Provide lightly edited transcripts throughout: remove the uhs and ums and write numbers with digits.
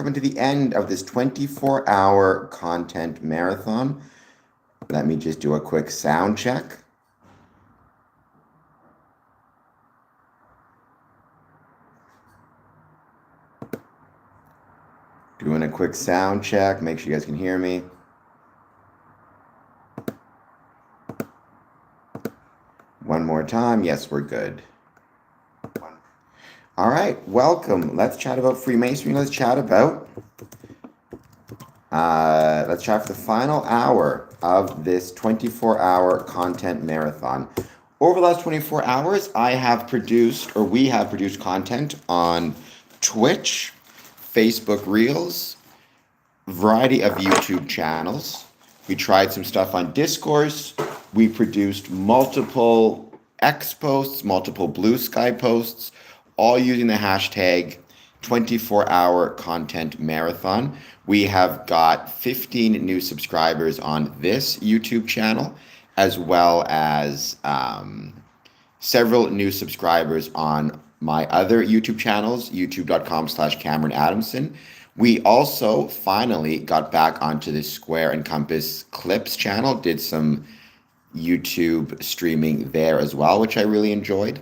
coming to the end of this 24-hour content marathon. Let me just do a quick sound check. Doing a quick sound check. Make sure you guys can hear me. One more time. Yes, we're good. All right, welcome. Let's chat about Freemasonry. Let's chat for the final hour of this 24-hour content marathon. Over the last 24 hours, we have produced content on Twitch, Facebook Reels, variety of YouTube channels. We tried some stuff on Discourse. We produced multiple X posts, multiple Blue Sky posts, all using the hashtag 24-hour content marathon. We have got 15 new subscribers on this YouTube channel, as well as several new subscribers on my other YouTube channels, youtube.com/Cameron Adamson. We also finally got back onto the Square and Compass Clips channel, did some YouTube streaming there as well, which I really enjoyed.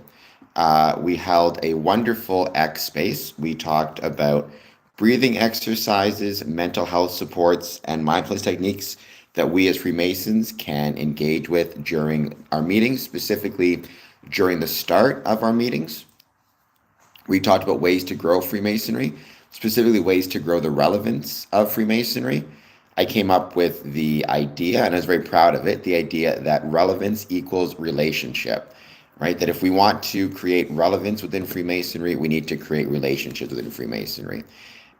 We held a wonderful X space. We talked about breathing exercises, mental health supports, and mindfulness techniques that we as Freemasons can engage with during our meetings, specifically during the start of our meetings. We talked about ways to grow Freemasonry, specifically ways to grow the relevance of Freemasonry. I came up with the idea, and I was very proud of it, the idea that relevance equals relationship, right? That if we want to create relevance within Freemasonry, we need to create relationships within Freemasonry.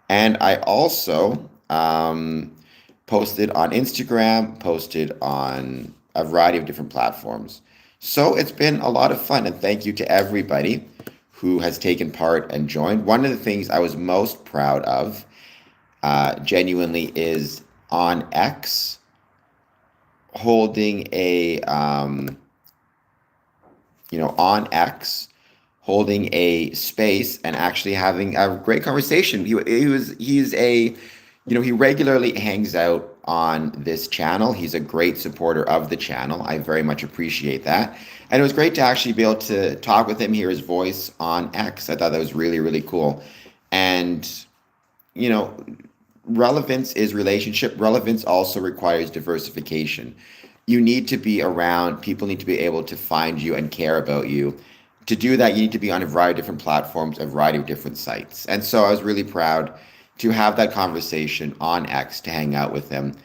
And I also posted on Instagram, posted on a variety of different platforms. So it's been a lot of fun, and thank you to everybody who has taken part and joined. One of the things I was most proud of, genuinely, is on X, holding a, on X, holding a space and actually having a great conversation. He regularly hangs out on this channel. He's a great supporter of the channel. I very much appreciate that. And it was great to actually be able to talk with him, hear his voice on X. I thought that was really, really cool. And, relevance is relationship. Relevance also requires diversification. You need to be around, people need to be able to find you and care about you. To do that, you need to be on a variety of different platforms, a variety of different sites. And so I was really proud to have that conversation on X, to hang out with him.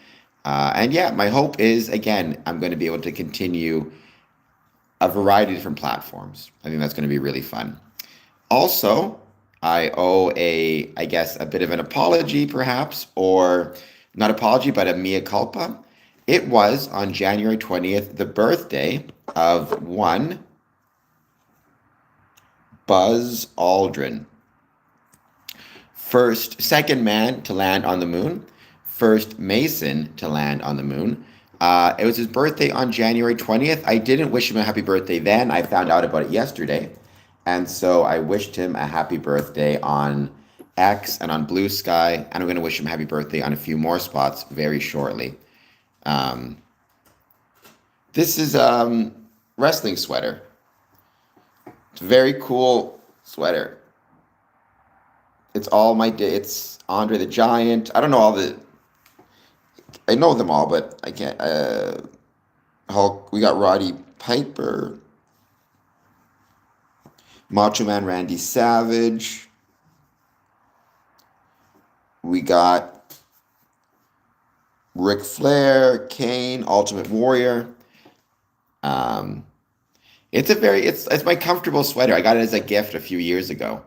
My hope is, again, I'm going to be able to continue a variety of different platforms. I think that's going to be really fun. Also, I owe a bit of an apology, perhaps, or not apology, but a mea culpa. It was on January 20th, the birthday of one Buzz Aldrin. Second man to land on the moon, first Mason to land on the moon. It was his birthday on January 20th. I didn't wish him a happy birthday then. I found out about it yesterday. And so I wished him a happy birthday on X and on Blue Sky. And I'm going to wish him a happy birthday on a few more spots very shortly. This is a wrestling sweater. It's a very cool sweater. It's Andre the Giant. I don't know I know them all, but I can't. Hulk. We got Roddy Piper, Macho Man Randy Savage. We got Ric Flair, Kane, Ultimate Warrior. It's my comfortable sweater. I got it as a gift a few years ago.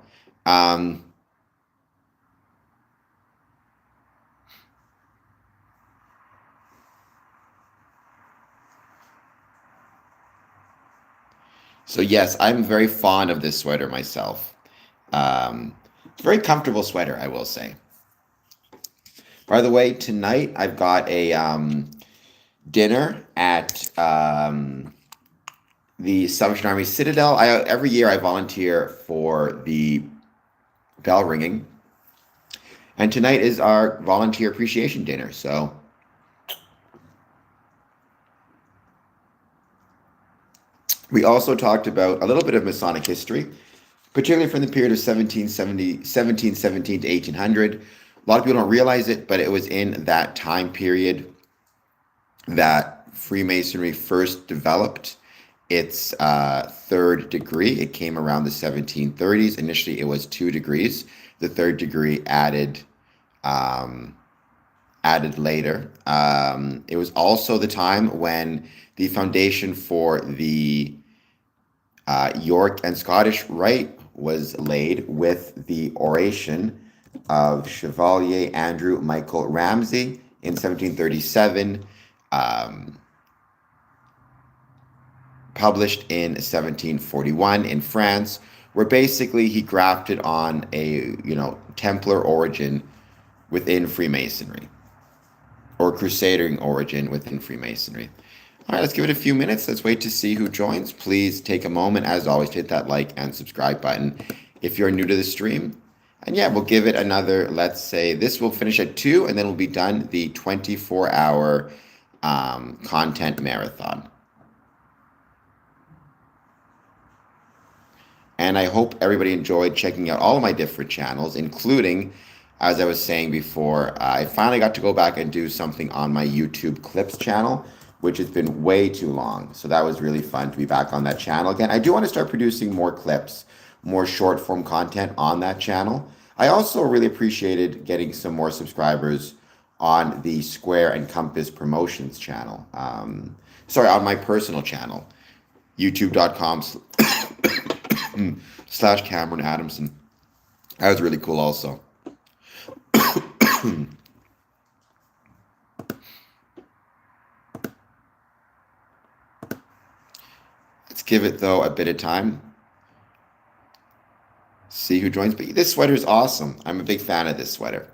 So yes, I'm very fond of this sweater myself. It's a very comfortable sweater, I will say. By the way, tonight I've got a dinner at the Salvation Army Citadel. Every year I volunteer for the bell ringing. And tonight is our volunteer appreciation dinner. So we also talked about a little bit of Masonic history, particularly from the period of 1717 to 1800. A lot of people don't realize it, but it was in that time period that Freemasonry first developed its third degree. It came around the 1730s. Initially, it was 2 degrees. The third degree added later. It was also the time when the foundation for the York and Scottish Rite was laid with the oration of Chevalier Andrew Michael Ramsay in 1737, published in 1741 in France, where basically he grafted on a Templar origin within Freemasonry, or crusading origin within Freemasonry. All right, let's give it a few minutes. Let's wait to see who joins. Please take a moment, as always, to hit that like and subscribe button if you're new to the stream. And yeah, we'll give it another, let's say, this will finish at 2, and then we'll be done the 24-hour content marathon. And I hope everybody enjoyed checking out all of my different channels, including, as I was saying before, I finally got to go back and do something on my YouTube Clips channel, which has been way too long. So that was really fun to be back on that channel again. I do want to start producing more clips, more short form content on that channel. I also really appreciated getting some more subscribers on the Square and Compass Promotions channel. On my personal channel, youtube.com/Cameron Adamson. That was really cool also. Let's give it, though, a bit of time. See who joins. But this sweater is awesome. I'm a big fan of this sweater.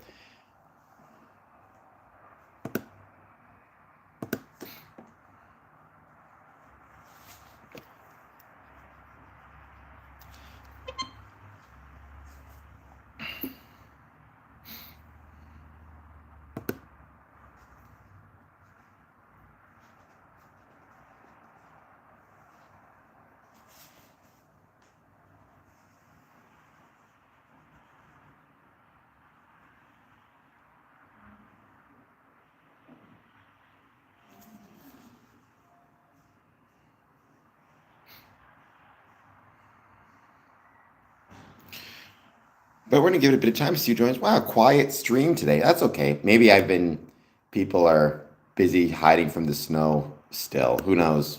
But we're going to give it a bit of time to see who joins. Wow, quiet stream today. That's okay. Maybe people are busy hiding from the snow still. Who knows?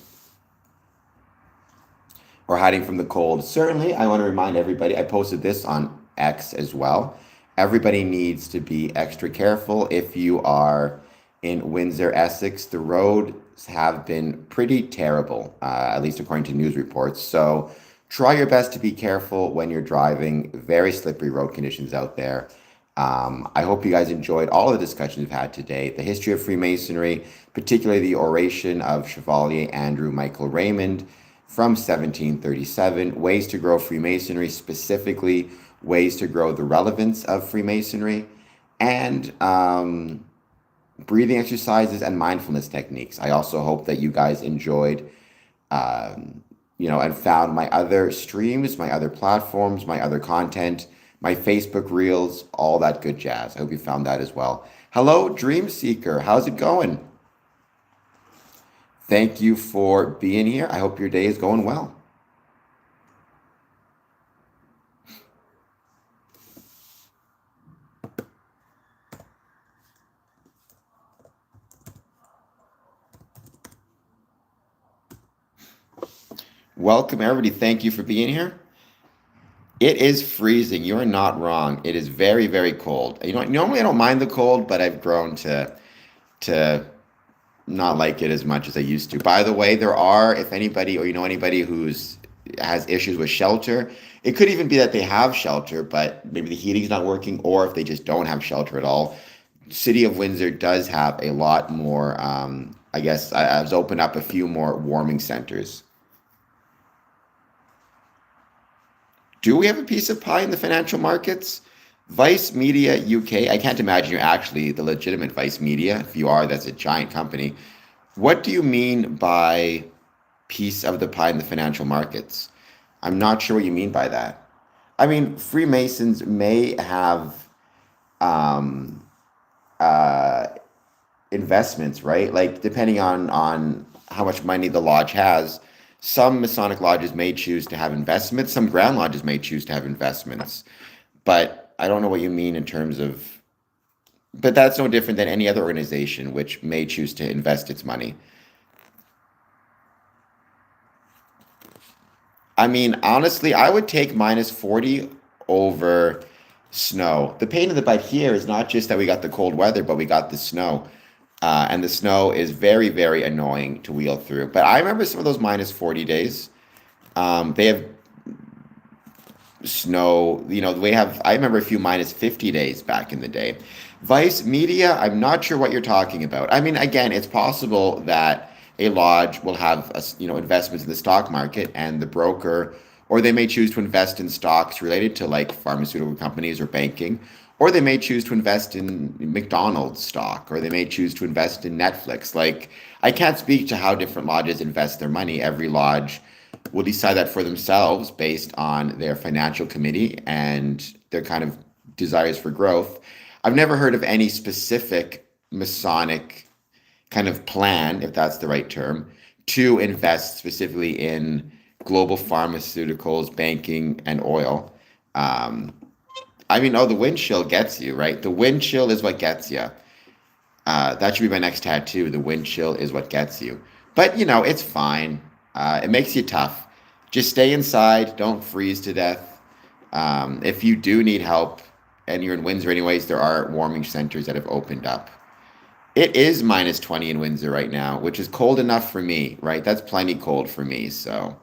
Or hiding from the cold. Certainly, I want to remind everybody, I posted this on X as well. Everybody needs to be extra careful. If you are in Windsor, Essex, the roads have been pretty terrible, at least according to news reports. So try your best to be careful when you're driving. Very slippery road conditions out there. I hope you guys enjoyed all of the discussions we've had today. The history of Freemasonry, particularly the oration of Chevalier Andrew Michael Raymond from 1737, ways to grow Freemasonry, specifically ways to grow the relevance of Freemasonry, and breathing exercises and mindfulness techniques. I also hope that you guys enjoyed and found my other streams, my other platforms, my other content, my Facebook Reels, all that good jazz. I hope you found that as well. Hello, Dream Seeker. How's it going? Thank you for being here. I hope your day is going well. Welcome, everybody. Thank you for being here. It is freezing. You are not wrong. It is very, very cold. Normally I don't mind the cold, but I've grown to not like it as much as I used to. By the way, there are, if anybody or anybody has issues with shelter, it could even be that they have shelter, but maybe the heating's not working, or if they just don't have shelter at all. City of Windsor does have a lot more, I guess, I've opened up a few more warming centers. Do we have a piece of pie in the financial markets? Vice Media UK. I can't imagine you're actually the legitimate Vice Media. If you are, that's a giant company. What do you mean by piece of the pie in the financial markets? I'm not sure what you mean by that. I mean, Freemasons may have um, uh, investments, right? Like depending on how much money the lodge has, some Masonic lodges may choose to have investments. Some Grand lodges may choose to have investments. But I don't know what you mean in terms of. But that's no different than any other organization which may choose to invest its money. I mean, honestly, I would take minus 40 over snow. The pain in the butt here is not just that we got the cold weather, but we got the snow. And the snow is very, very annoying to wheel through. But I remember some of those minus 40 days. They have snow, I remember a few minus 50 days back in the day. Vice Media, I'm not sure what you're talking about. I mean, again, it's possible that a lodge will have, investments in the stock market and the broker, or they may choose to invest in stocks related to like pharmaceutical companies or banking, or they may choose to invest in McDonald's stock, or they may choose to invest in Netflix. Like, I can't speak to how different lodges invest their money. Every lodge will decide that for themselves based on their financial committee and their kind of desires for growth. I've never heard of any specific Masonic kind of plan, if that's the right term, to invest specifically in global pharmaceuticals, banking, and oil. Um, I mean, oh, the wind chill gets you, right? The wind chill is what gets you. That should be my next tattoo. The wind chill is what gets you. But, it's fine. It makes you tough. Just stay inside. Don't freeze to death. If you do need help and you're in Windsor anyways, there are warming centers that have opened up. It is minus 20 in Windsor right now, which is cold enough for me, right? That's plenty cold for me. So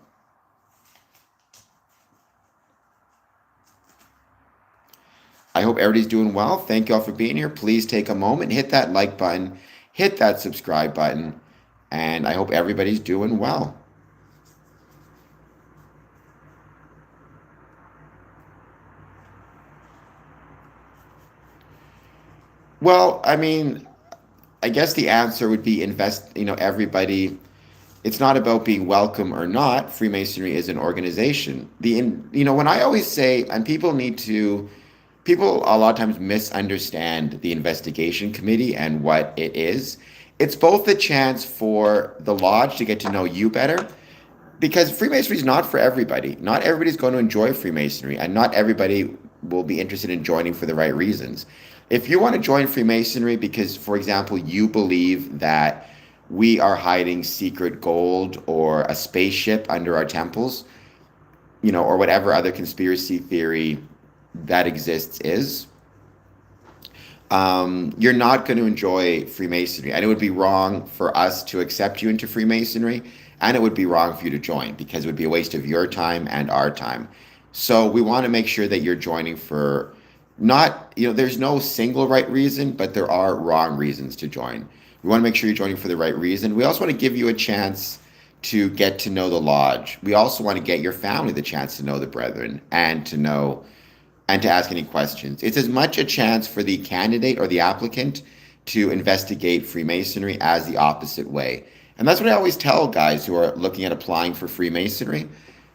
I hope everybody's doing well. Thank you all for being here. Please take a moment, hit that like button, hit that subscribe button, and I hope everybody's doing well. Well, I mean, I guess the answer would be invest, everybody. It's not about being welcome or not. Freemasonry is an organization. When I always say, and people a lot of times misunderstand the investigation committee and what it is. It's both a chance for the lodge to get to know you better, because Freemasonry is not for everybody. Not everybody's going to enjoy Freemasonry, and not everybody will be interested in joining for the right reasons. If you want to join Freemasonry because, for example, you believe that we are hiding secret gold or a spaceship under our temples, or whatever other conspiracy theory that exists is, you're not going to enjoy Freemasonry. And it would be wrong for us to accept you into Freemasonry, and it would be wrong for you to join because it would be a waste of your time and our time. So we want to make sure that you're joining for not, there's no single right reason, but there are wrong reasons to join. We want to make sure you're joining for the right reason. We also want to give you a chance to get to know the lodge. We also want to get your family the chance to know the brethren and to ask any questions. It's as much a chance for the candidate or the applicant to investigate Freemasonry as the opposite way. And that's what I always tell guys who are looking at applying for Freemasonry.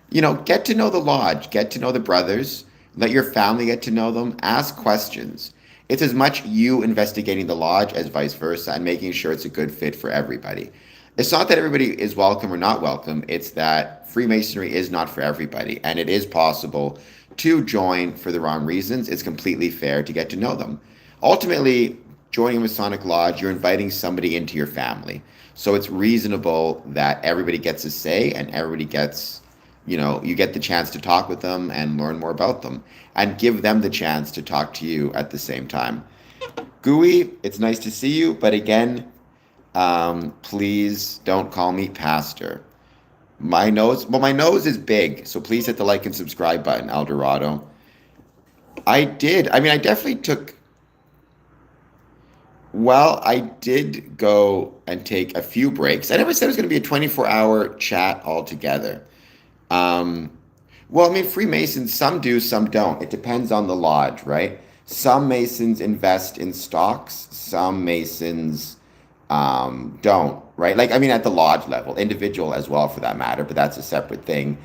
Get to know the lodge, get to know the brothers, let your family get to know them, ask questions. It's as much you investigating the lodge as vice versa and making sure it's a good fit for everybody. It's not that everybody is welcome or not welcome. It's that Freemasonry is not for everybody, and it is possible to join for the wrong reasons. It's completely fair to get to know them. Ultimately, joining a Masonic Lodge, you're inviting somebody into your family. So it's reasonable that everybody gets a say and everybody gets, you get the chance to talk with them and learn more about them and give them the chance to talk to you at the same time. Gooey, it's nice to see you, but again, please don't call me pastor. My nose is big, so please hit the like and subscribe button, Eldorado. I did. I mean, I definitely took. Well, I did go and take a few breaks. I never said it was going to be a 24-hour chat altogether. Um, well, I mean, Freemasons, some do, some don't. It depends on the lodge, right? Some Masons invest in stocks, some Masons don't, right? Like, I mean, at the lodge level, individual as well for that matter, but that's a separate thing.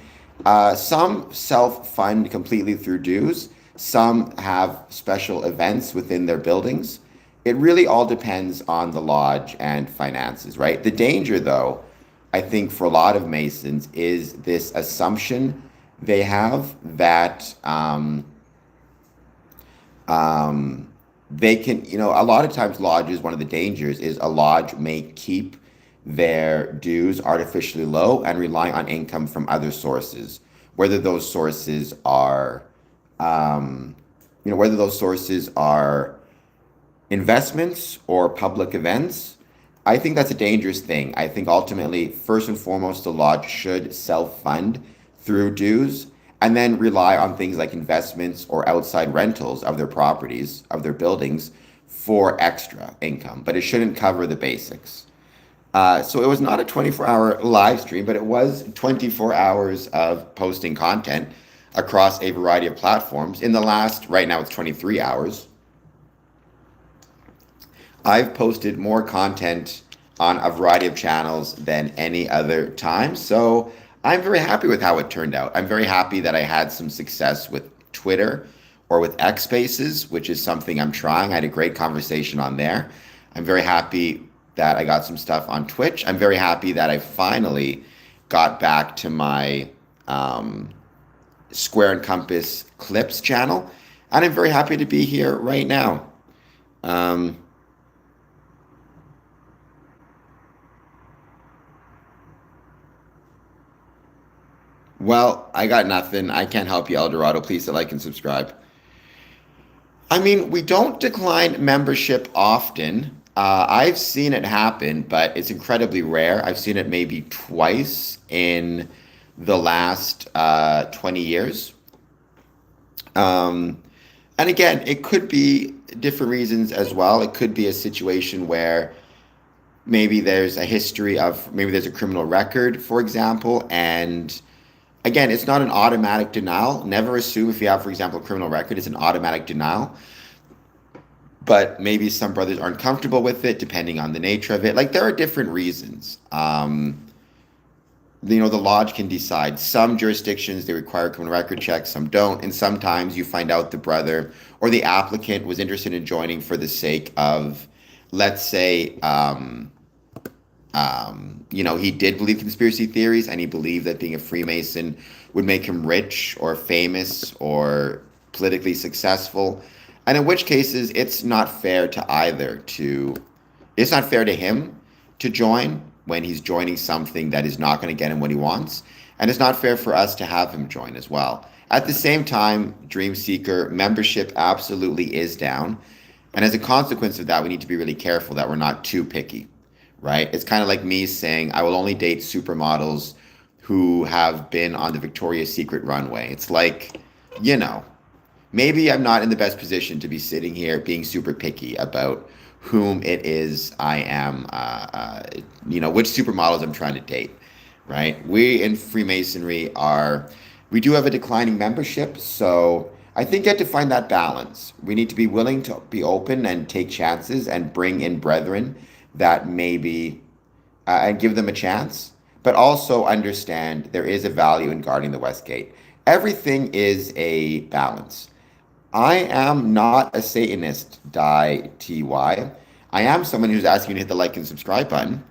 Some self fund completely through dues, some have special events within their buildings. It really all depends on the lodge and finances, right? The danger, though, I think for a lot of Masons is this assumption they have that they can, a lot of times lodges, one of the dangers is a lodge may keep their dues artificially low and rely on income from other sources, whether those sources are, whether those sources are investments or public events. I think that's a dangerous thing. I think ultimately, first and foremost, the lodge should self fund through dues and then rely on things like investments or outside rentals of their properties, of their buildings for extra income, but it shouldn't cover the basics. So it was not a 24-hour live stream, but it was 24 hours of posting content across a variety of platforms. In the last, right now it's 23 hours, I've posted more content on a variety of channels than any other time. So I'm very happy with how it turned out. I'm very happy that I had some success with Twitter or with X Spaces, which is something I'm trying. I had a great conversation on there. I'm very happy that I got some stuff on Twitch. I'm very happy that I finally got back to my Square and Compass Clips channel. And I'm very happy to be here right now. Well, I got nothing. I can't help you, Eldorado. Please hit like and subscribe. I mean, we don't decline membership often. I've seen it happen, but it's incredibly rare. I've seen it maybe twice in the last 20 years. And again, it could be different reasons as well. It could be a situation where maybe there's a history of, maybe there's a criminal record, for example, and again, it's not an automatic denial. Never assume if you have, for example, a criminal record, it's an automatic denial. But maybe some brothers aren't comfortable with it, depending on the nature of it. Like, there are different reasons. The lodge can decide. Some jurisdictions, they require criminal record checks, some don't. And sometimes you find out the brother or the applicant was interested in joining for the sake of, let's say, he did believe conspiracy theories and he believed that being a Freemason would make him rich or famous or politically successful. And in which cases, it's not fair it's not fair to him to join when he's joining something that is not going to get him what he wants. And it's not fair for us to have him join as well. At the same time, Dream Seeker membership absolutely is down. And as a consequence of that, we need to be really careful that we're not too picky. Right? It's kind of like me saying I will only date supermodels who have been on the Victoria's Secret runway. It's like, maybe I'm not in the best position to be sitting here being super picky about whom it is I am, which supermodels I'm trying to date, right? We in Freemasonry we do have a declining membership, so I think you have to find that balance. We need to be willing to be open and take chances and bring in brethren that maybe and give them a chance, but also understand there is a value in guarding the West Gate. Everything is a balance. I am not a Satanist, TY. I am someone who's asking you to hit the like and subscribe button.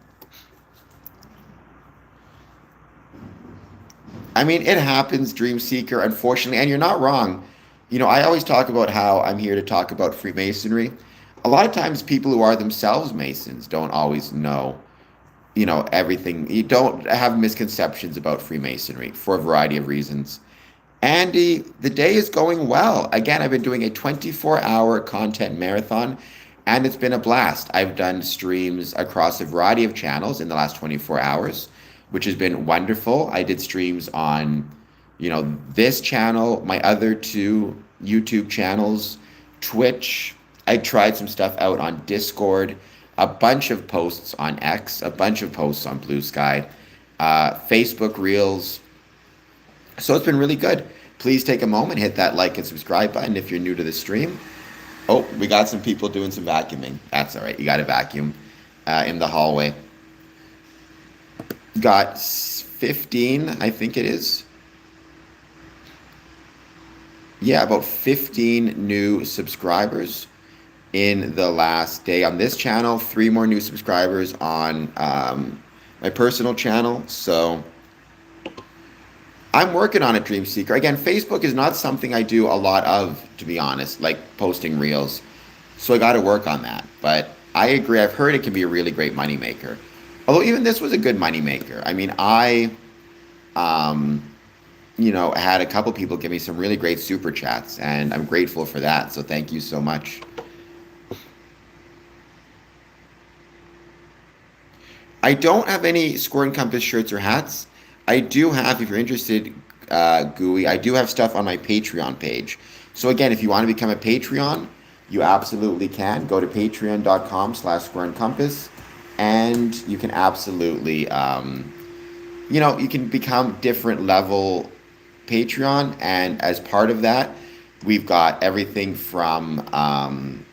I mean, it happens, Dream Seeker, unfortunately, and you're not wrong. I always talk about how I'm here to talk about Freemasonry. A lot of times people who are themselves Masons don't always know, everything. You don't have misconceptions about Freemasonry for a variety of reasons. Andy, the day is going well. Again, I've been doing a 24-hour content marathon, and it's been a blast. I've done streams across a variety of channels in the last 24 hours, which has been wonderful. I did streams on, this channel, my other two YouTube channels, Twitch. I tried some stuff out on Discord, a bunch of posts on X, a bunch of posts on Blue Sky, Facebook Reels. So it's been really good. Please take a moment, hit that like and subscribe button if you're new to the stream. Oh, we got some people doing some vacuuming. That's all right. You got to vacuum in the hallway. Got 15, I think it is. Yeah, about 15 new subscribers in the last day on this channel. Three more new subscribers on my personal channel. So I'm working on it, Dream Seeker. Again, Facebook is not something I do a lot of, to be honest, like posting reels. So I got to work on that. But I agree. I've heard it can be a really great moneymaker. Although even this was a good moneymaker. I mean, um, had a couple people give me some really great super chats, and I'm grateful for that. So thank you so much. I don't have any Square and Compass shirts or hats. I do have, if you're interested, Gooey, I do have stuff on my Patreon page. So again, if you want to become a Patreon, you absolutely can. Go to patreon.com/Square and Compass, and you can absolutely, you can become different level Patreon. And as part of that, we've got everything from,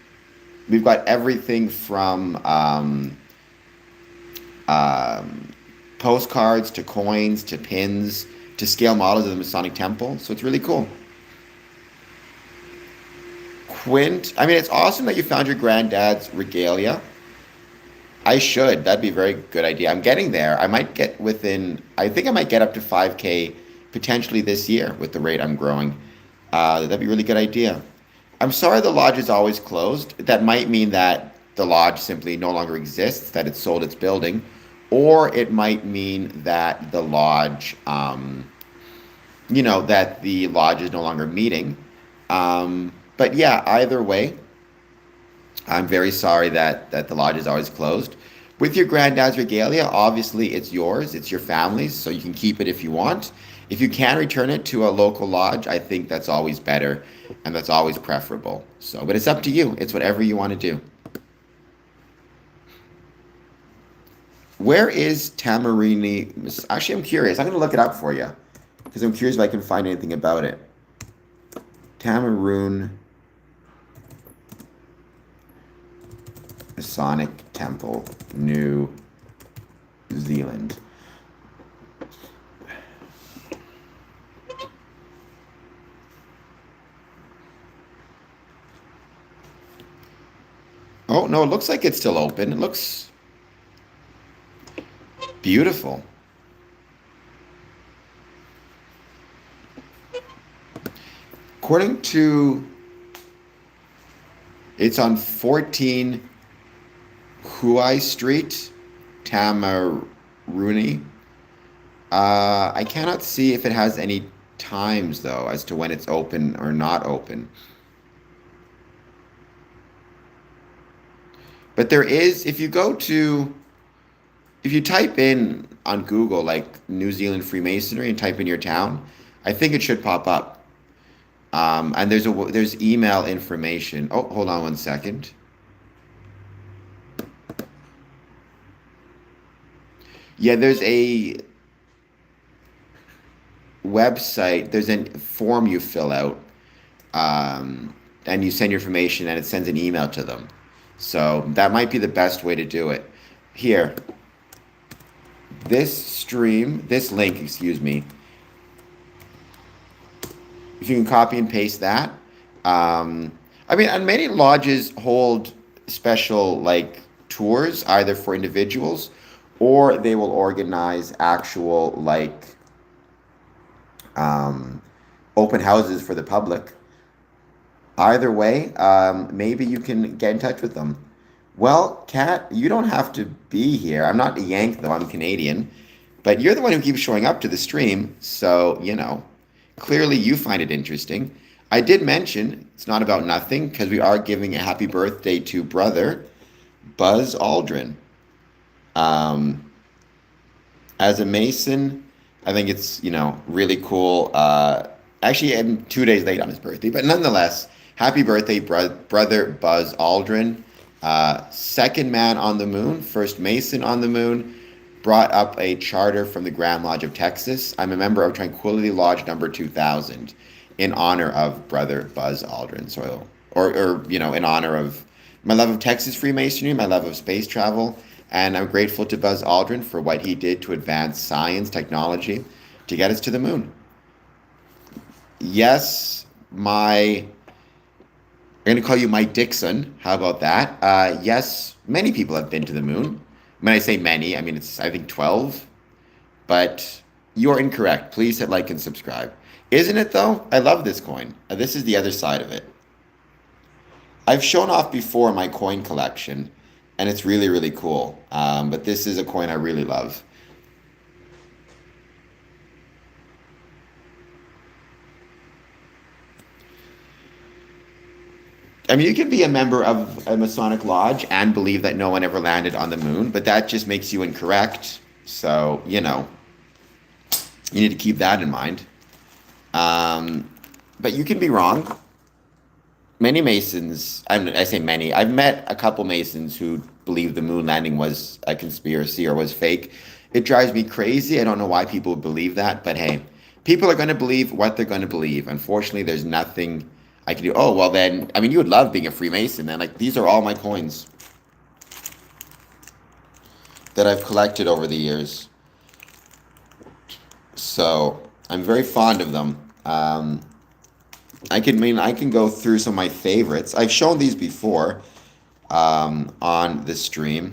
we've got everything from, um, postcards to coins to pins to scale models of the Masonic Temple. So it's really cool. Quint, I mean, it's awesome that you found your granddad's regalia. I should. That'd be a very good idea. I'm getting there. I think I might get up to 5K potentially this year with the rate I'm growing. That'd be a really good idea. I'm sorry the lodge is always closed. That might mean that the lodge simply no longer exists, that it sold its building, or it might mean that that the lodge is no longer meeting. But yeah, either way, I'm very sorry that the lodge is always closed. With your granddad's regalia, obviously it's yours, it's your family's, so you can keep it if you want. If you can return it to a local lodge, I think that's always better and that's always preferable. So, but it's up to you. It's whatever you want to do. Where is Tamarini? Actually, I'm curious. I'm going to look it up for you because I'm curious if I can find anything about it. Tamaroon Masonic Temple, New Zealand. Oh, no, it looks like it's still open. It looks beautiful. According to, it's on 14 Huai Street, Tamaruni. I cannot see if it has any times, though, as to when it's open or not open. But there is, if you type in on Google, like New Zealand Freemasonry and type in your town, I think it should pop up. And there's email information. Oh, hold on one second. Yeah, there's a website. There's a form you fill out, and you send your information, and it sends an email to them. So that might be the best way to do it. Here, this link, excuse me. If you can copy and paste that. And many lodges hold special like tours either for individuals or they will organize actual like open houses for the public. Either way, maybe you can get in touch with them. Well, Kat, you don't have to be here. I'm not a Yank, though. I'm Canadian. But you're the one who keeps showing up to the stream. So, clearly you find it interesting. I did mention it's not about nothing because we are giving a happy birthday to brother Buzz Aldrin. As a Mason, I think it's, really cool. Actually, I'm 2 days late on his birthday, but nonetheless, happy birthday, brother Buzz Aldrin. Second man on the moon, first Mason on the moon, brought up a charter from the Grand Lodge of Texas. I'm a member of Tranquility Lodge number 2000 in honor of brother Buzz Aldrin. So in honor of my love of Texas Freemasonry, my love of space travel, and I'm grateful to Buzz Aldrin for what he did to advance science, technology, to get us to the moon. Yes, I'm going to call you Mike Dixon. How about that? Yes, many people have been to the moon. When I say many, I mean it's I think 12, but you're incorrect. Please hit like and subscribe. Isn't it though? I love this coin. This is the other side of it. I've shown off before my coin collection, and it's really, really cool. But this is a coin I really love. I mean, you can be a member of a Masonic lodge and believe that no one ever landed on the moon, but that just makes you incorrect. So, you need to keep that in mind. But you can be wrong. Many Masons, I say many, I've met a couple Masons who believe the moon landing was a conspiracy or was fake. It drives me crazy. I don't know why people believe that, but hey, people are going to believe what they're going to believe. Unfortunately, there's nothing I can do. Oh, well then, I mean, you would love being a Freemason then. Like, these are all my coins that I've collected over the years. So, I'm very fond of them. I can go through some of my favorites. I've shown these before on the stream.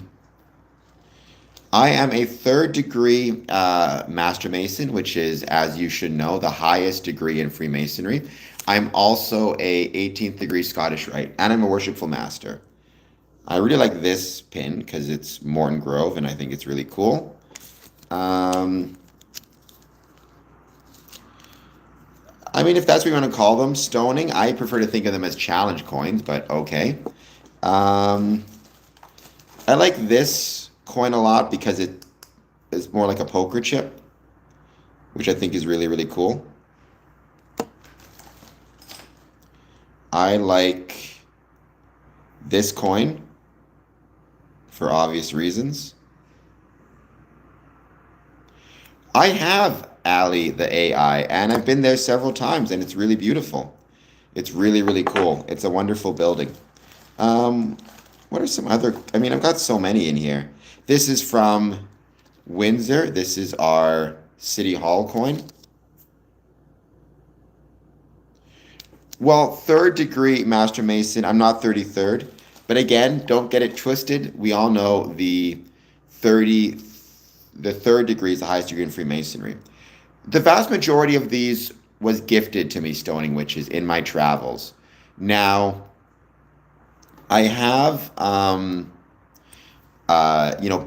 I am a third degree Master Mason, which is, as you should know, the highest degree in Freemasonry. I'm also a 18th degree Scottish Rite, and I'm a Worshipful Master. I really like this pin because it's Morton Grove, and I think it's really cool. I mean, if that's what you want to call them, stoning. I prefer to think of them as challenge coins, but okay. I like this coin a lot because it is more like a poker chip, which I think is really, really cool. I like this coin for obvious reasons. I have Ally the AI, and I've been there several times, and it's really beautiful. It's really, really cool. It's a wonderful building. What are some other... I mean, I've got so many in here. This is from Windsor. This is our City Hall coin. Well, third degree Master Mason. I'm not 33rd. But again, don't get it twisted. We all know the third degree is the highest degree in Freemasonry. The vast majority of these was gifted to me, stoning witches, in my travels. Now, I have,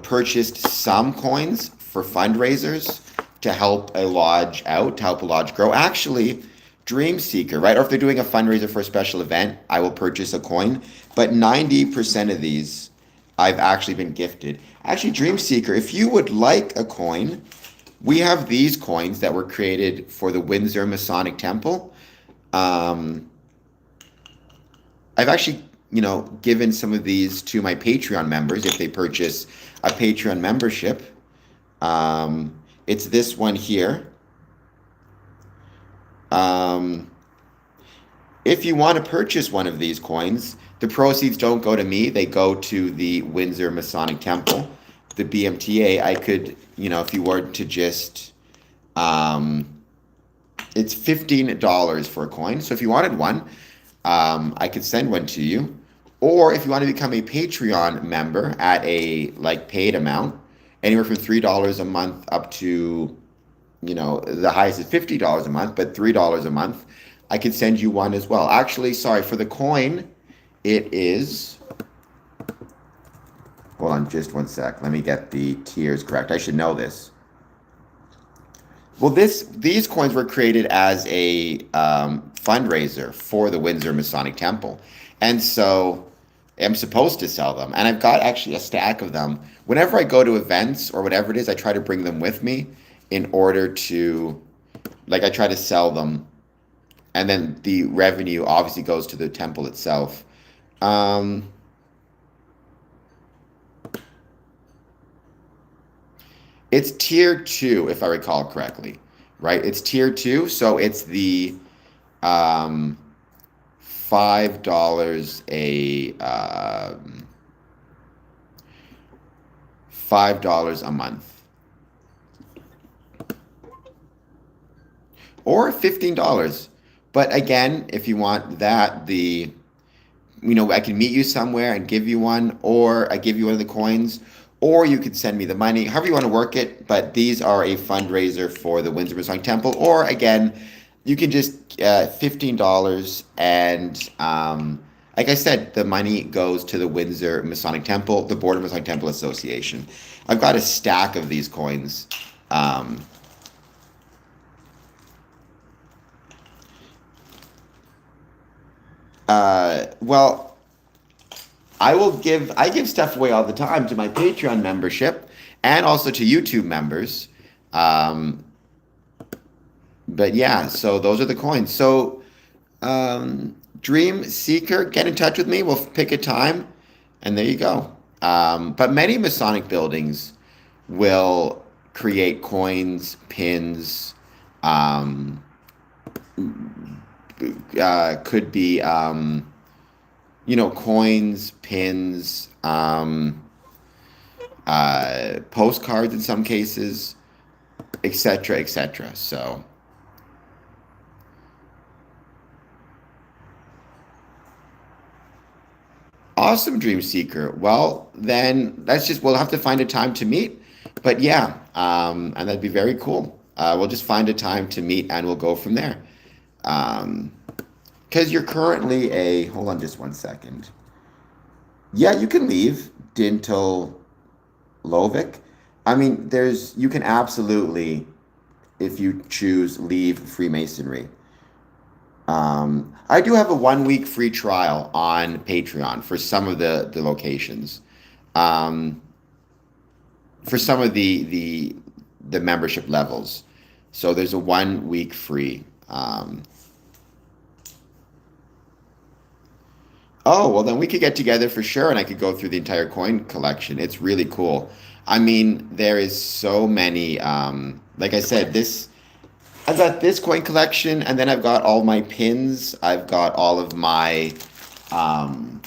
purchased some coins for fundraisers to help a lodge out, to help a lodge grow. Actually, Dream Seeker, right? Or if they're doing a fundraiser for a special event, I will purchase a coin. But 90% of these I've actually been gifted. Actually, Dream Seeker, if you would like a coin, we have these coins that were created for the Windsor Masonic Temple. I've actually, given some of these to my Patreon members if they purchase a Patreon membership. It's this one here. If you want to purchase one of these coins, the proceeds don't go to me. They go to the Windsor Masonic Temple, the BMTA. I could, if you were to just, it's $15 for a coin. So if you wanted one, I could send one to you. Or if you want to become a Patreon member at a paid amount, anywhere from $3 a month up to, the highest is $50 a month, but $3 a month, I could send you one as well. Actually, sorry, for the coin, it is, hold on just one sec. Let me get the tiers correct. I should know this. Well, these coins were created as a fundraiser for the Windsor Masonic Temple. And so I'm supposed to sell them. And I've got actually a stack of them. Whenever I go to events or whatever it is, I try to bring them with me in order to, I try to sell them. And then the revenue obviously goes to the temple itself. It's tier 2, if I recall correctly, right? It's tier 2, so it's the $5 $5 a month, or $15. But again, if you want that, I can meet you somewhere and give you one, or I give you one of the coins, or you could send me the money, however you want to work it. But these are a fundraiser for the Windsor Masonic Temple, or again, you can just $15, and like I said, the money goes to the Windsor Masonic Temple, the Board of Masonic Temple Association. I've got a stack of these coins. Um, well, I give stuff away all the time to my Patreon membership and also to YouTube members. Um, but yeah, so those are the coins. So, Dream Seeker, get in touch with me. We'll pick a time, and there you go. But many Masonic buildings will create coins, pins, um, could be, coins, pins, postcards in some cases, etc., etc. So, awesome, Dream Seeker. Well, then we'll have to find a time to meet. But yeah, and that'd be very cool. We'll just find a time to meet and we'll go from there. Um, because you're currently hold on just one second. Yeah, you can leave Dintel Lovic. I mean, you can absolutely, if you choose, leave Freemasonry. I do have a 1 week free trial on Patreon for some of the locations, um, for some of the membership levels. So there's a 1 week free. Oh, well, then we could get together for sure, and I could go through the entire coin collection. It's really cool. I mean, there is so many. Like I said, I've got this coin collection, and then I've got all my pins. I've got all of my. Um,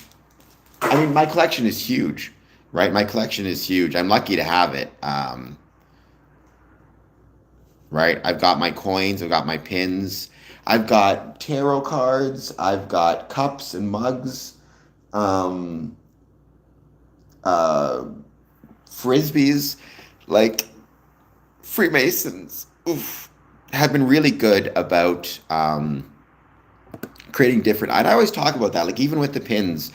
I mean, my collection is huge, right? My collection is huge. I'm lucky to have it. Right? I've got my coins. I've got my pins. I've got tarot cards. I've got cups and mugs. Um, uh, Frisbees, like Freemasons, oof, have been really good about creating different. And I always talk about that, like even with the pins.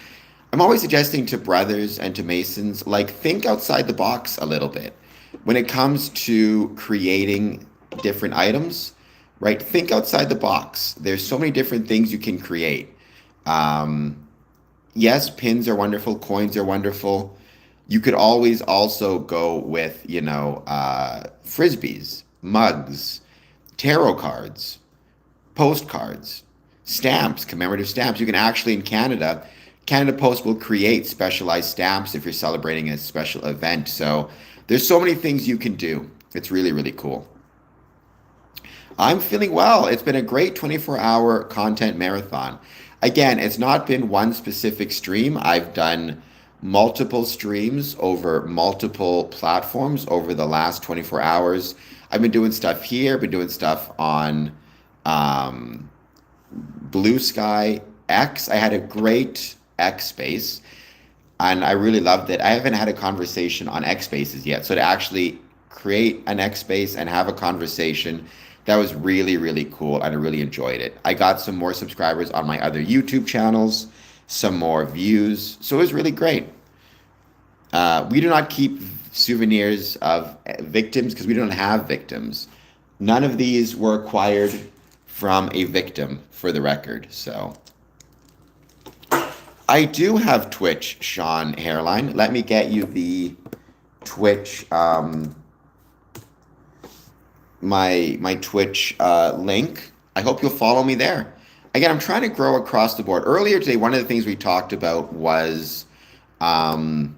I'm always suggesting to brothers and to Masons, like think outside the box a little bit when it comes to creating different items, right? Think outside the box. There's so many different things you can create. Um, yes, pins are wonderful, coins are wonderful. You could always also go with, frisbees, mugs, tarot cards, postcards, stamps, commemorative stamps. You can actually, in Canada Post will create specialized stamps if you're celebrating a special event. So there's so many things you can do. It's really, really cool. I'm feeling well. It's been a great 24-hour content marathon. Again, it's not been one specific stream. I've done multiple streams over multiple platforms over the last 24 hours. I've been doing stuff here, been doing stuff on um, Blue Sky X. I had a great X space and I really loved it. I haven't had a conversation on X spaces yet. So to actually create an X space and have a conversation, that was really, really cool, and I really enjoyed it. I got some more subscribers on my other YouTube channels, some more views, so it was really great. We do not keep souvenirs of victims because we don't have victims. None of these were acquired from a victim, for the record. So I do have Twitch, Sean Hairline. Let me get you the Twitch. My Twitch link. I hope you'll follow me there. Again, I'm trying to grow across the board. Earlier today, one of the things we talked about was um,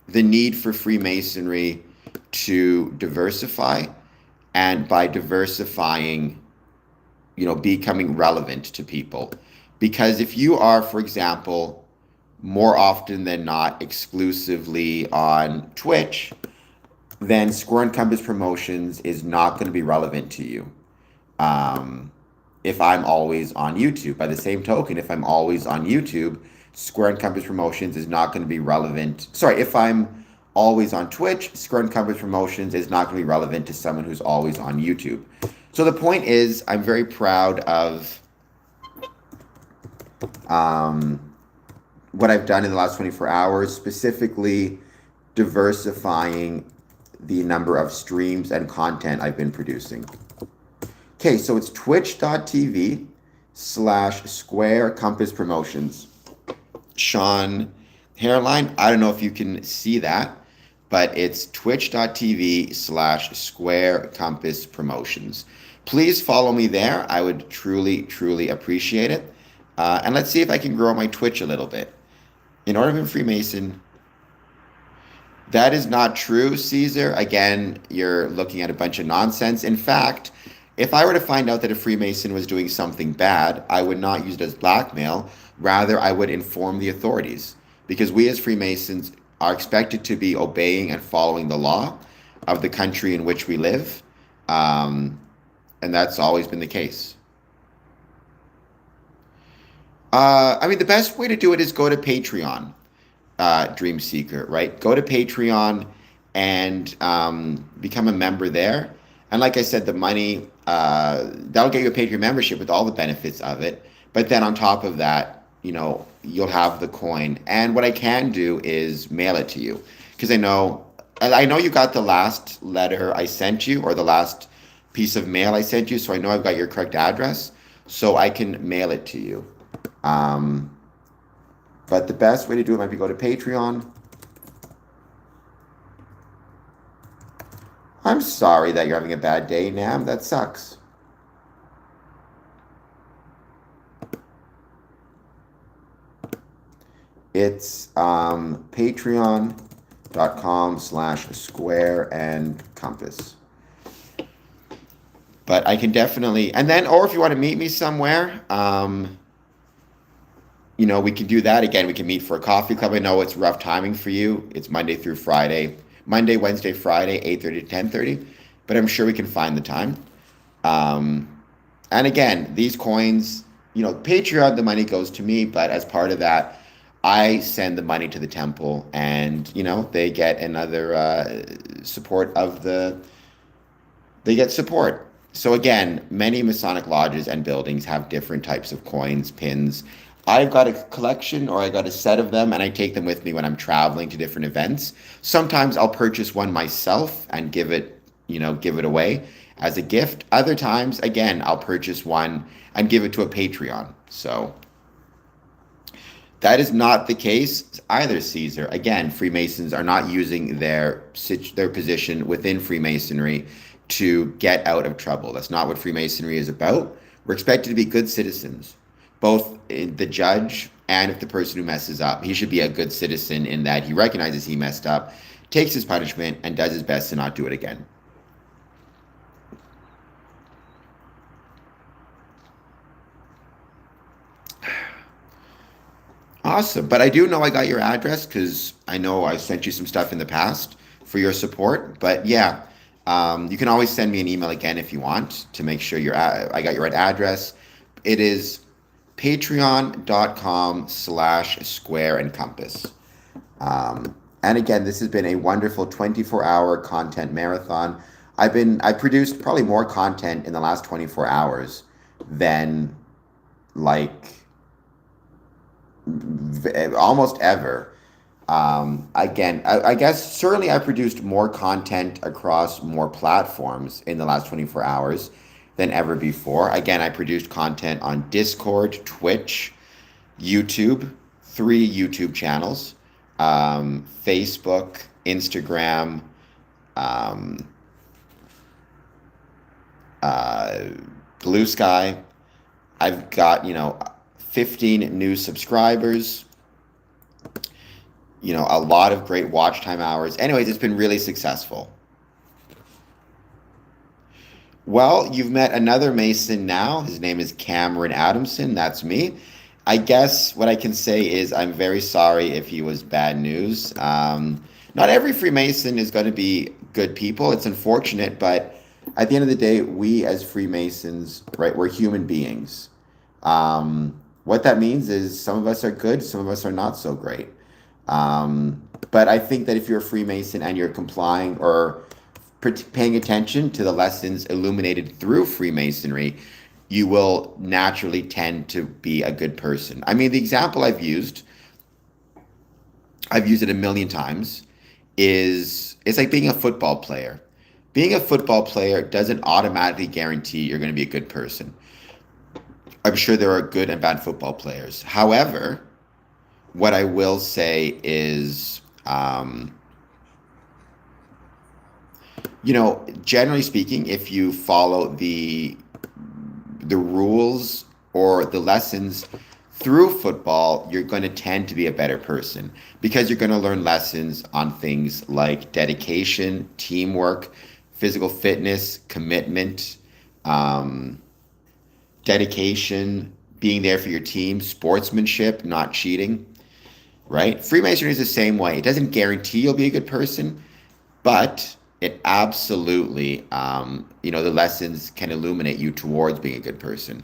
the need for Freemasonry to diversify, and by diversifying, becoming relevant to people. Because if you are, for example, more often than not exclusively on Twitch, then Square and Compass Promotions is not going to be relevant to you. Um, if I'm always on YouTube. By the same token, if I'm always on YouTube, Square and Compass Promotions is not going to be relevant. Sorry, if I'm always on Twitch, Square and Compass Promotions is not going to be relevant to someone who's always on YouTube. So the point is, I'm very proud of what I've done in the last 24 hours, specifically diversifying the number of streams and content I've been producing. Okay, so it's twitch.tv/Square Compass Promotions. Sean Hairline, I don't know if you can see that, but it's twitch.tv/Square Compass Promotions. Please follow me there. I would truly, truly appreciate it. And let's see if I can grow my Twitch a little bit. In order to be a Freemason, that is not true, Caesar. Again, you're looking at a bunch of nonsense. In fact, if I were to find out that a Freemason was doing something bad, I would not use it as blackmail. Rather, I would inform the authorities. Because we as Freemasons are expected to be obeying and following the law of the country in which we live. And that's always been the case. The best way to do it is go to Patreon, Dream Seeker, right? Go to Patreon and become a member there. And like I said, the money, that'll get you a Patreon membership with all the benefits of it. But then on top of that, you'll have the coin. And what I can do is mail it to you. Because I know you got the last letter I sent you, or the last piece of mail I sent you. So I know I've got your correct address. So I can mail it to you. But the best way to do it might be go to Patreon. I'm sorry that you're having a bad day, Nam. That sucks. It's patreon.com/Square and Compass. But I can definitely, or if you want to meet me somewhere, we can do that. Again, we can meet for a coffee club. I know it's rough timing for you. It's Monday through Friday. Monday, Wednesday, Friday, 8:30 to 10:30. But I'm sure we can find the time. And again, these coins, Patreon, the money goes to me. But as part of that, I send the money to the temple. And, they get another support they get support. So again, many Masonic lodges and buildings have different types of coins, pins. I've got a collection, or I got a set of them, and I take them with me when I'm traveling to different events. Sometimes I'll purchase one myself and give it away as a gift. Other times, again, I'll purchase one and give it to a Patreon. So that is not the case either, Caesar. Again, Freemasons are not using their position within Freemasonry to get out of trouble. That's not what Freemasonry is about. We're expected to be good citizens, both the judge and if the person who messes up. He should be a good citizen in that he recognizes he messed up, takes his punishment, and does his best to not do it again. Awesome. But I do know I got your address because I know I sent you some stuff in the past for your support. But yeah, you can always send me an email again if you want to make sure I got your right address. It is patreon.com/Square and Compass. And again, this has been a wonderful 24-hour content marathon. I produced probably more content in the last 24 hours than almost ever. Again, I guess certainly I produced more content across more platforms in the last 24 hours than ever before. Again, I produced content on Discord, Twitch, YouTube, 3 YouTube channels, Facebook, Instagram, Blue Sky. I've got, 15 new subscribers, a lot of great watch time hours. Anyways, it's been really successful. Well, you've met another Mason now. His name is Cameron Adamson. That's me. I guess what I can say is I'm very sorry if he was bad news. Not every Freemason is going to be good people. It's unfortunate, but at the end of the day, we as Freemasons, right, we're human beings. What that means is some of us are good, some of us are not so great. But I think that if you're a Freemason and you're complying or paying attention to the lessons illuminated through Freemasonry, you will naturally tend to be a good person. I mean, the example I've used it a million times, is it's like being a football player. Being a football player doesn't automatically guarantee you're going to be a good person. I'm sure there are good and bad football players. However, what I will say is, generally speaking, if you follow the rules or the lessons through football, you're going to tend to be a better person because you're going to learn lessons on things like dedication, teamwork, physical fitness, commitment, um, dedication, being there for your team, sportsmanship, not cheating, right? Freemasonry is the same way. It doesn't guarantee you'll be a good person, but it absolutely, the lessons can illuminate you towards being a good person.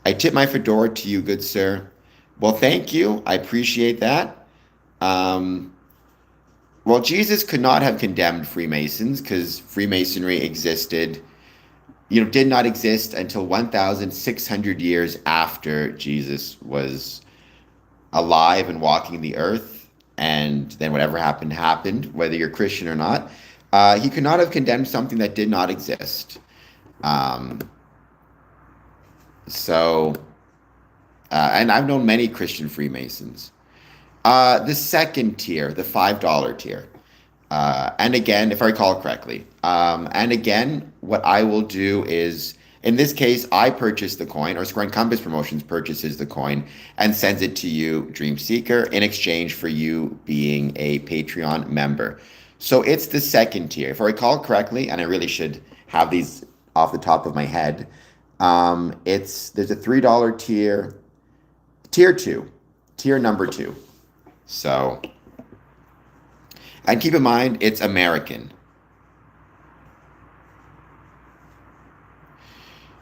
I tip my fedora to you, good sir. Well, thank you. I appreciate that. Um, well, Jesus could not have condemned Freemasons because Freemasonry did not exist until 1,600 years after Jesus was alive and walking the earth. And then whatever happened, happened, whether you're Christian or not. He could not have condemned something that did not exist. Um, so, and I've known many Christian Freemasons. The second tier, the $5 tier. And again, if I recall correctly, and again, what I will do is, in this case, I purchase the coin, or Square and Compass Promotions purchases the coin and sends it to you, Dream Seeker, in exchange for you being a Patreon member. So it's the second tier. If I recall correctly, and I really should have these off the top of my head, there's a $3 tier, tier two, tier number two. So, and keep in mind, it's American.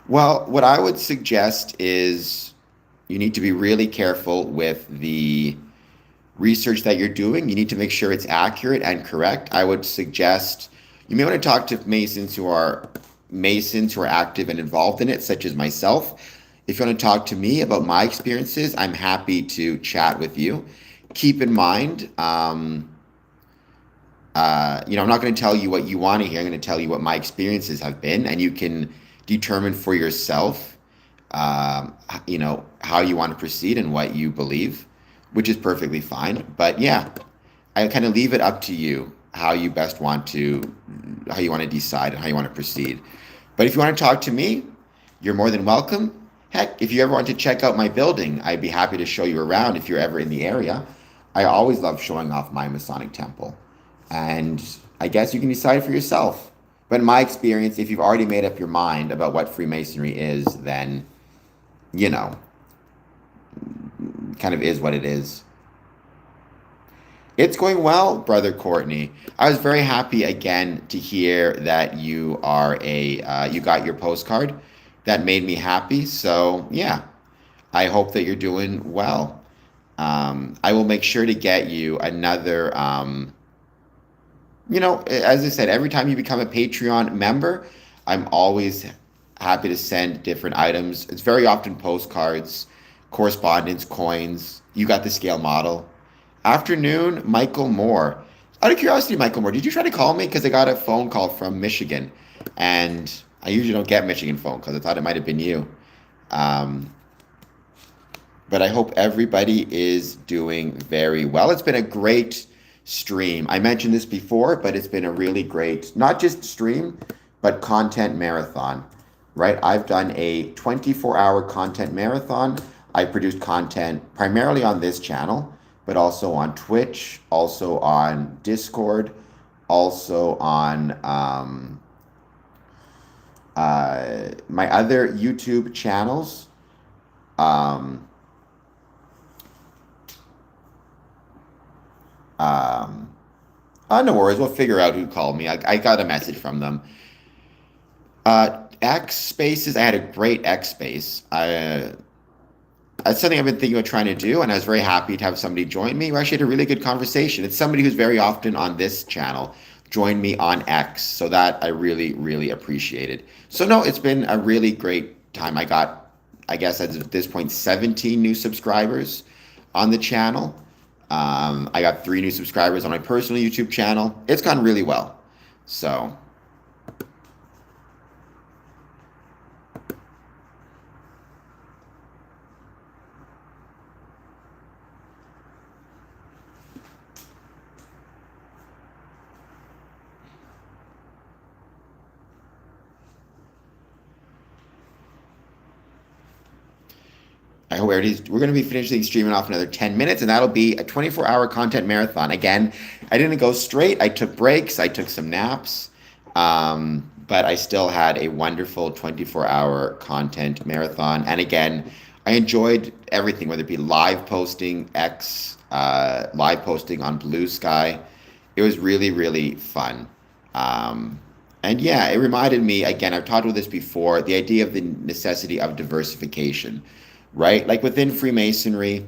Well, what I would suggest is you need to be really careful with the research that you're doing. You need to make sure it's accurate and correct. I would suggest you may want to talk to Masons who are active and involved in it, such as myself. If you want to talk to me about my experiences, I'm happy to chat with you. Keep in mind, I'm not going to tell you what you want to hear. I'm going to tell you what my experiences have been, and you can determine for yourself, how you want to proceed and what you believe, which is perfectly fine. But yeah, I kind of leave it up to you how you want to decide and how you want to proceed. But if you want to talk to me, you're more than welcome. Heck, if you ever want to check out my building, I'd be happy to show you around if you're ever in the area. I always love showing off my Masonic temple. And I guess you can decide for yourself. But in my experience, if you've already made up your mind about what Freemasonry is, then, kind of is what it is. It's going well, Brother Courtney. I was very happy again to hear that you got your postcard. That made me happy. So, yeah, I hope that you're doing well. I will make sure to get you another, as I said, every time you become a Patreon member, I'm always happy to send different items. It's very often postcards, correspondence, coins. You got the scale model. Afternoon, Michael Moore. Out of curiosity, Michael Moore, did you try to call me? Because I got a phone call from Michigan, and I usually don't get Michigan phone because I thought it might have been you. But I hope everybody is doing very well. It's been a great stream. I mentioned this before, but it's been a really great, not just stream, but content marathon, right? I've done a 24-hour content marathon. I produced content primarily on this channel, but also on Twitch, also on Discord, also on my other YouTube channels. Um, no worries. We'll figure out who called me. I got a message from them. X spaces. I had a great X space. That's something I've been thinking about trying to do, and I was very happy to have somebody join me. We actually had a really good conversation. It's somebody who's very often on this channel joined me on X, so that I really, really appreciated. So no, it's been a really great time. I got, I guess at this point, 17 new subscribers on the channel. I got 3 new subscribers on my personal YouTube channel. It's gone really well. So I hope we're going to be finishing streaming off another 10 minutes, and that'll be a 24-hour content marathon. Again, I didn't go straight. I took breaks. I took some naps. But I still had a wonderful 24-hour content marathon. And again, I enjoyed everything, whether it be live posting, live posting on Blue Sky. It was really, really fun. And yeah, it reminded me, again, I've talked about this before, the idea of the necessity of diversification, right? Like within Freemasonry,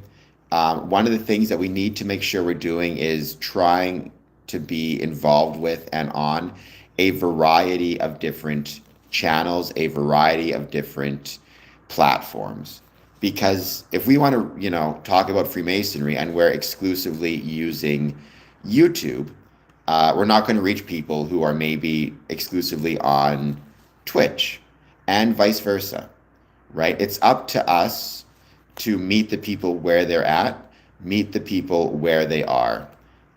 one of the things that we need to make sure we're doing is trying to be involved with and on a variety of different channels, a variety of different platforms. Because if we want to, talk about Freemasonry and we're exclusively using YouTube, we're not going to reach people who are maybe exclusively on Twitch and vice versa, right? It's up to us to meet the people where they're at, meet the people where they are.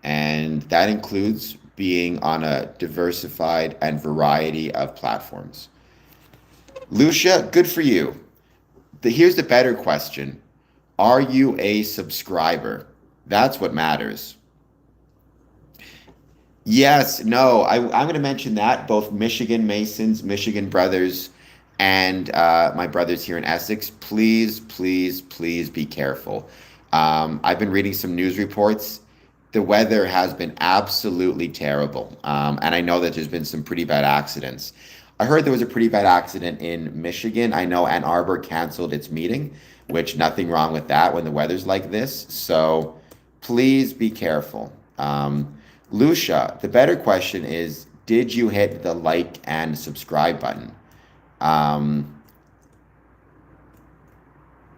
And that includes being on a diversified and variety of platforms. Lucia, good for you. Here's the better question. Are you a subscriber? That's what matters. Yes, no, I'm going to mention that both Michigan Masons, Michigan Brothers, and my brothers here in Essex, please, please, please be careful. I've been reading some news reports. The weather has been absolutely terrible. And I know that there's been some pretty bad accidents. I heard there was a pretty bad accident in Michigan. I know Ann Arbor canceled its meeting, which nothing wrong with that when the weather's like this. So please be careful. Lucia, the better question is, did you hit the like and subscribe button?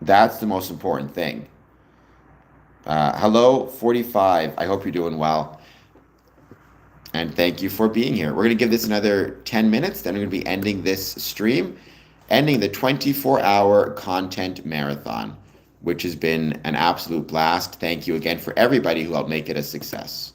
That's the most important thing. Hello, 45. I hope you're doing well. And thank you for being here. We're going to give this another 10 minutes. Then we're going to be ending this stream, ending the 24-hour content marathon, which has been an absolute blast. Thank you again for everybody who helped make it a success.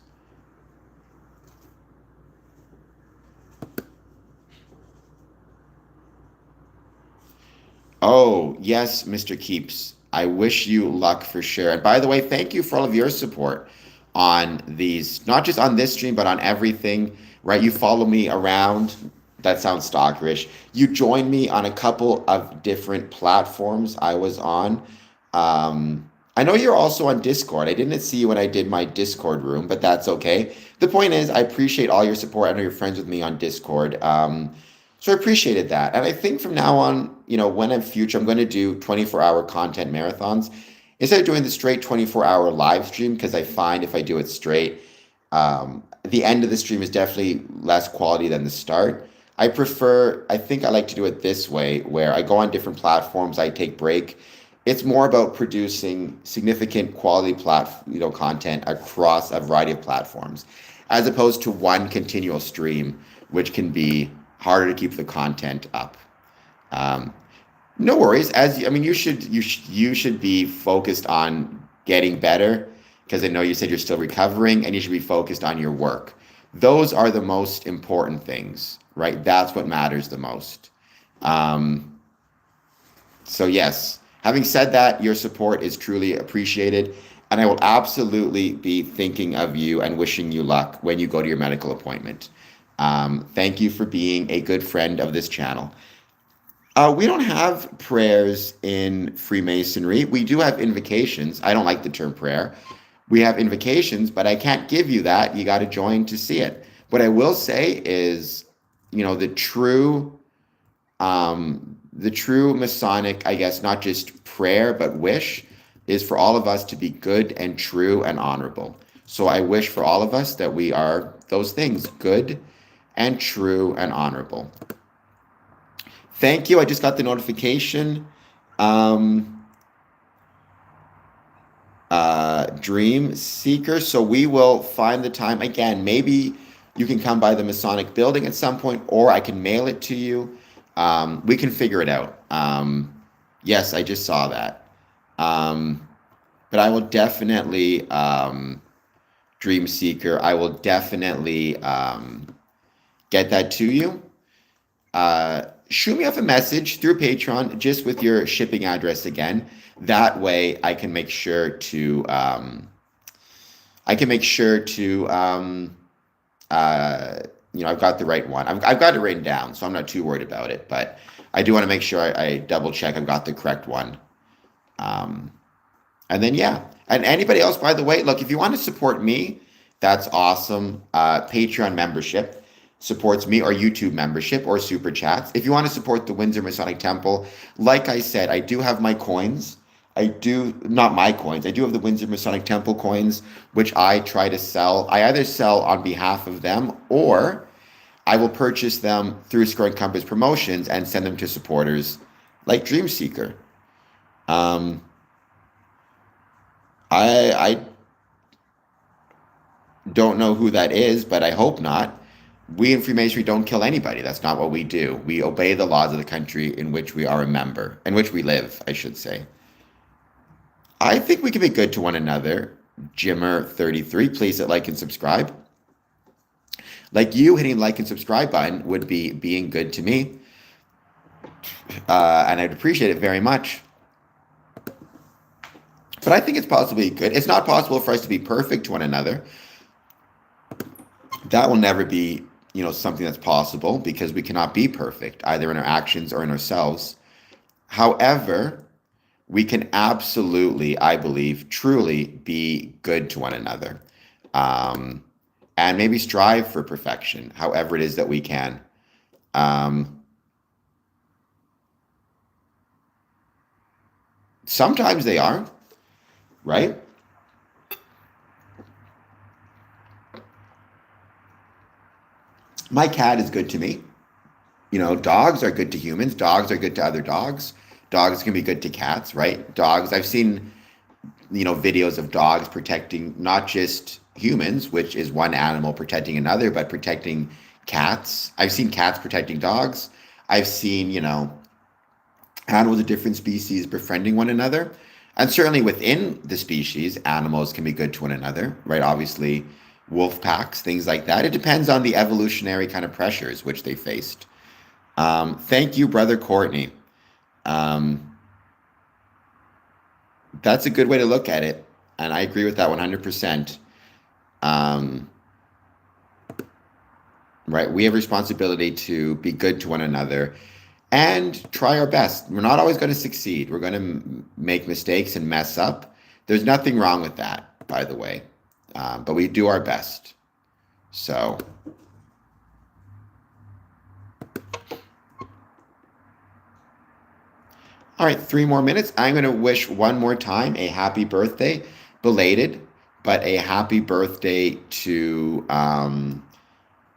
Oh, yes, Mr. Keeps. I wish you luck for sure. And by the way, thank you for all of your support on these, not just on this stream, but on everything, right? You follow me around. That sounds stalkerish. You joined me on a couple of different platforms I was on. I know you're also on Discord. I didn't see you when I did my Discord room, but that's okay. The point is, I appreciate all your support. I know you're friends with me on Discord. So I appreciated that. And I think from now on, when I'm future, I'm going to do 24-hour content marathons instead of doing the straight 24-hour live stream, because I find if I do it straight, the end of the stream is definitely less quality than the start. I think I like to do it this way, where I go on different platforms, I take break. It's more about producing significant quality content across a variety of platforms, as opposed to one continual stream, which can be harder to keep the content up. No worries. You should be focused on getting better, because I know you said you're still recovering, and you should be focused on your work. Those are the most important things, right? That's what matters the most. So yes, having said that, your support is truly appreciated, and I will absolutely be thinking of you and wishing you luck when you go to your medical appointment. Thank you for being a good friend of this channel. We don't have prayers in Freemasonry. We do have invocations. I don't like the term prayer. We have invocations, but I can't give you that. You got to join to see it. What I will say is, the true Masonic, I guess, not just prayer, but wish is for all of us to be good and true and honorable. So I wish for all of us that we are those things, good and true and honorable. Thank you. I just got the notification. Dream Seeker. So we will find the time again. Maybe you can come by the Masonic building at some point, or I can mail it to you. We can figure it out. Yes, I just saw that. But I will definitely, Dream Seeker, I will definitely get that to you. Shoot me off a message through Patreon just with your shipping address again. That way I can make sure to I've got the right one. I've got it written down, so I'm not too worried about it. But I do want to make sure I double check I've got the correct one. And then, yeah. And anybody else, by the way, look, if you want to support me, that's awesome. Patreon membership supports me, or YouTube membership, or super chats. If you want to support the Windsor Masonic Temple, like I said, I do have my coins. Not my coins. I do have the Windsor Masonic Temple coins, which I try to sell. I either sell on behalf of them, or I will purchase them through Square and Compass Promotions and send them to supporters like Dream Seeker. I don't know who that is, but I hope not. We in Freemasonry don't kill anybody. That's not what we do. We obey the laws of the country in which we are a member, in which we live, I should say. I think we can be good to one another. Jimmer33, please hit like and subscribe. Like you, hitting like and subscribe button would be being good to me. And I'd appreciate it very much. But I think it's possibly good. It's not possible for us to be perfect to one another. That will never be, something that's possible, because we cannot be perfect, either in our actions or in ourselves. However, we can absolutely, I believe, truly be good to one another. And maybe strive for perfection, however it is that we can. Sometimes they are, right? My cat is good to me. Dogs are good to humans. Dogs are good to other dogs. Dogs can be good to cats, right? Dogs, I've seen, videos of dogs protecting not just humans, which is one animal protecting another, but protecting cats. I've seen cats protecting dogs. I've seen, animals of different species befriending one another. And certainly within the species, animals can be good to one another, right? Obviously, wolf packs, things like that. It depends on the evolutionary kind of pressures which they faced. Thank you, Brother Courtney. That's a good way to look at it. And I agree with that 100%. Right? We have responsibility to be good to one another and try our best. We're not always going to succeed. We're going to make mistakes and mess up. There's nothing wrong with that, by the way. But we do our best. So, all right, 3 more minutes. I'm going to wish one more time a happy birthday, belated, but a happy birthday to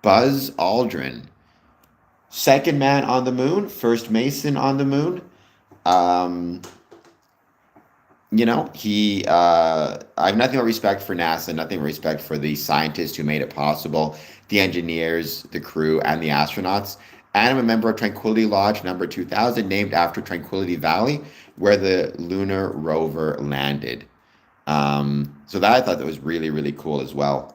Buzz Aldrin. Second man on the moon, first Mason on the moon. I have nothing but respect for NASA, nothing but respect for the scientists who made it possible, the engineers, the crew, and the astronauts. And I'm a member of Tranquility Lodge number 2000, named after Tranquility Valley, where the lunar rover landed. So that I thought that was really, really cool as well.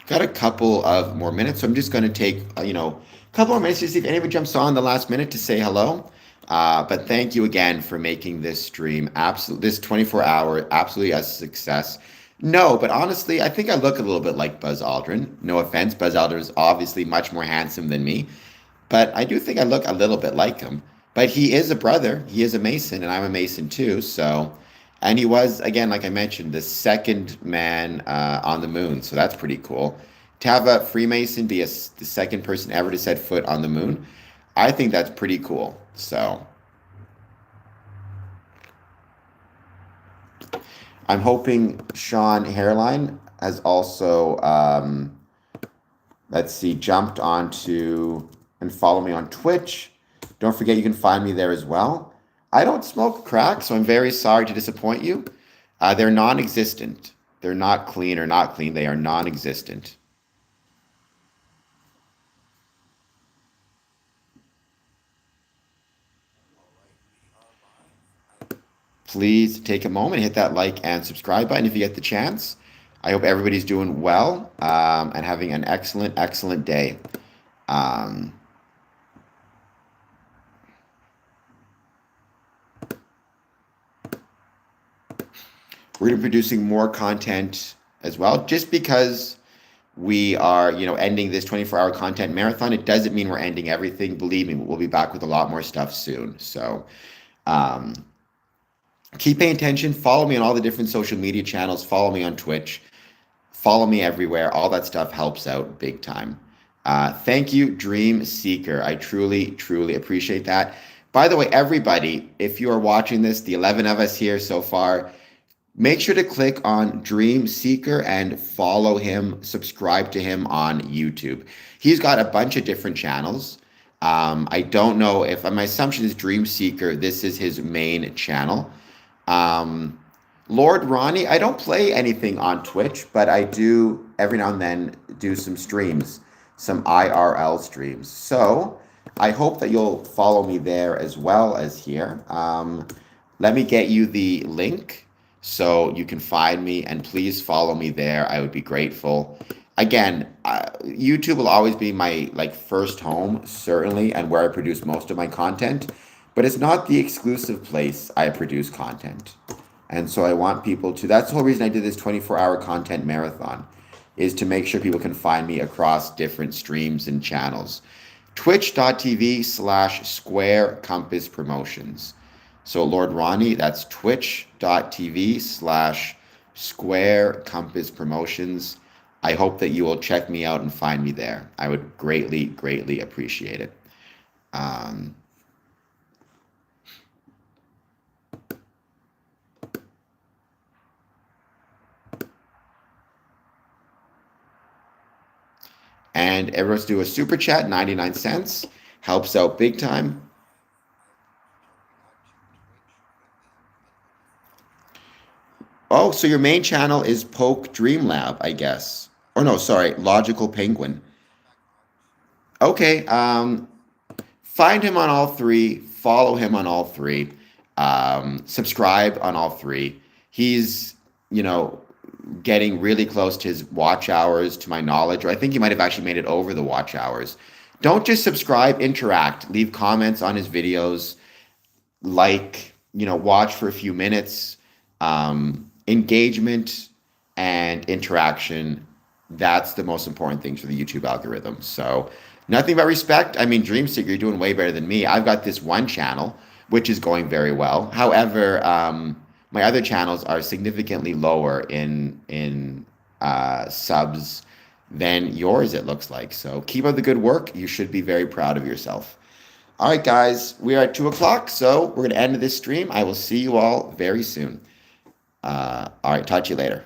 Got a couple of more minutes, so I'm just going to take, a couple more minutes to see if anybody jumps on the last minute to say hello. But thank you again for making this stream this 24-hour absolutely a success. No, but honestly, I think I look a little bit like Buzz Aldrin. No offense, Buzz Aldrin is obviously much more handsome than me, but I do think I look a little bit like him. But he is a brother. He is a Mason, and I'm a Mason too. So, and he was, again, like I mentioned, the second man on the moon. So that's pretty cool. To have a Freemason be the second person ever to set foot on the moon, I think that's pretty cool. So I'm hoping Sean Hairline has also, let's see, jumped onto and follow me on Twitch. Don't forget you can find me there as well. I don't smoke crack, so I'm very sorry to disappoint you. They're non-existent. They're not clean or not clean. They are non-existent. Please take a moment, hit that like and subscribe button if you get the chance. I hope everybody's doing well and having an excellent, excellent day. Um, we're going to be producing more content as well. Just because we are, ending this 24-hour content marathon, it doesn't mean we're ending everything. Believe me, we'll be back with a lot more stuff soon. So, um, keep paying attention. Follow me on all the different social media channels. Follow me on Twitch. Follow me everywhere. All that stuff helps out big time. Thank you, Dream Seeker. I truly, truly appreciate that. By the way, everybody, if you are watching this, the 11 of us here so far, make sure to click on Dream Seeker and follow him, subscribe to him on YouTube. He's got a bunch of different channels. I don't know if my assumption is Dream Seeker, this is his main channel. Lord Ronnie, I don't play anything on Twitch, but I do every now and then do some streams, some IRL streams. So I hope that you'll follow me there as well as here. Let me get you the link so you can find me, and please follow me there. I would be grateful. Again, YouTube will always be my first home, certainly, and where I produce most of my content, but it's not the exclusive place I produce content. And so I want people to, that's the whole reason I did this 24-hour content marathon, is to make sure people can find me across different streams and channels. Twitch.tv/Square Compass Promotions. So Lord Ronnie, that's twitch.tv/Square Compass Promotions. I hope that you will check me out and find me there. I would greatly, greatly appreciate it. And everyone's do a super chat, 99 cents. Helps out big time. Oh, so your main channel is Poke Dream Lab, I guess. Or no, sorry, Logical Penguin. Okay, find him on all three, follow him on all three, subscribe on all three. He's, getting really close to his watch hours, to my knowledge, or I think he might have actually made it over the watch hours. Don't just subscribe, interact, leave comments on his videos, watch for a few minutes. Engagement and interaction, that's the most important things for the YouTube algorithm. So nothing but respect. I mean, Dreamseeker, you're doing way better than me. I've got this one channel, which is going very well. However, my other channels are significantly lower in subs than yours, it looks like. So keep up the good work. You should be very proud of yourself. All right, guys, we are at 2 o'clock, so we're going to end this stream. I will see you all very soon. All right, talk to you later.